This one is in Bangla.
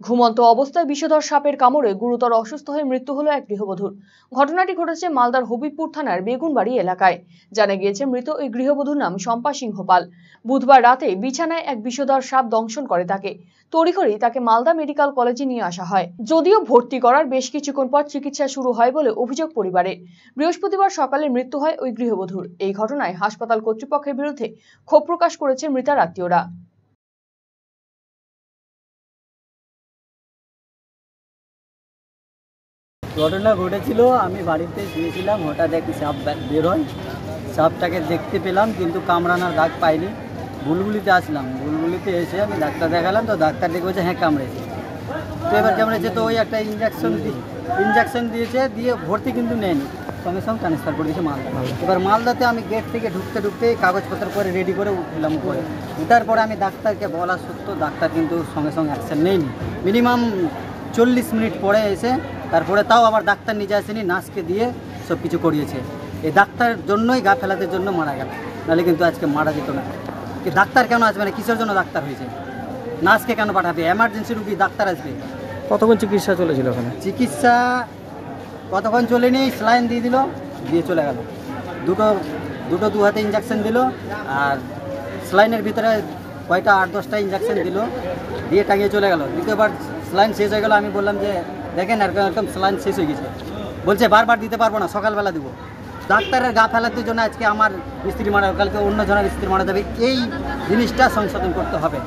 ঘুমন্ত অবস্থায় বিষধর সাপের কামড়ে গুরুতর অসুস্থ হয়ে মৃত্যু হলো এক গৃহবধূর। ঘটনাটি ঘটেছে মালদার হবিবপুর থানার বেগুনবাড়ি এলাকায়। জানা গিয়েছে মৃত ওই গৃহবধূর নাম শম্পা সিংহ পাল। বুধবার রাতে বিছানায় এক বিষধর সাপ দংশন করে তাকে। তড়িঘড়ি তাকে মালদা মেডিকেল কলেজে নিয়ে আসা হয়। যদিও ভর্তি করার বেশ কিছুক্ষণ পর চিকিৎসা শুরু হয় বলে অভিযোগ পরিবারের। বৃহস্পতিবার সকালে মৃত্যু হয় ওই গৃহবধূর। এই ঘটনায় হাসপাতাল কর্তৃপক্ষের বিরুদ্ধে ক্ষোভ প্রকাশ করেছে মৃতার আত্মীয়রা। ঘটনা ঘটেছিল, আমি বাড়িতে শুয়েছিলাম, হঠাৎ একটি সাপ বেরোয়। সাপটাকে দেখতে পেলাম কিন্তু কামড়ানোর দাগ পাইনি। বুলবুলিতে আসলাম, বুলবুলিতে এসে আমি ডাক্তার দেখালাম, তো ডাক্তার দেখে বলছে হ্যাঁ কামড়েছে। তো এবার কামড়েছে, তো ওই একটা ইঞ্জেকশন দিয়েছে, দিয়ে ভর্তি কিন্তু নেয়নি, সঙ্গে সঙ্গে ট্রান্সফার করে দিয়েছে মালদা। এবার মালদাতে আমি গেট থেকে ঢুকতে কাগজপত্র করে রেডি করে উঠলাম। উপরে উঠার পরে আমি ডাক্তারকে বলা সত্ত্বেও ডাক্তার কিন্তু সঙ্গে সঙ্গে অ্যাকশন নেয়নি। মিনিমাম 40 মিনিট পরে এসে তারপরে তাও আবার ডাক্তার নিজে আসেনি, নার্সকে দিয়ে সব কিছু করিয়েছে। এই ডাক্তারের জন্যই গা ফেলাতে জন্য মারা গেল, নাহলে কিন্তু আজকে মারা যেত না। কি ডাক্তার কেন আসবে না? কিসের জন্য ডাক্তার হয়েছে? নার্সকে কেন পাঠাবে? এমার্জেন্সি রুগী ডাক্তার আসবে। কতক্ষণ চিকিৎসা চলেছিল ওখানে? চিকিৎসা কতক্ষণ চলেনি, স্যালাইন দিয়ে দিল, দিয়ে চলে গেল। দুটো দু হাতে ইঞ্জেকশন দিল, আর স্যালাইনের ভিতরে কয়টা 8-10টা ইঞ্জেকশন দিল, দিয়ে টাঙিয়ে চলে গেল। দ্বিতীয়বার স্যালাইন শেষ হয়ে গেল, আমি বললাম যে দেখেন এরকম স্যালাইন শেষ হয়ে গেছে। বলছে বারবার দিতে পারবো না, সকালবেলা দেবো। ডাক্তারের গা ফেলাতে জন্য আজকে আমার স্ত্রী মারা, কালকে অন্য জনের স্ত্রী মারা যাবে। এই জিনিসটা সংশোধন করতে হবে।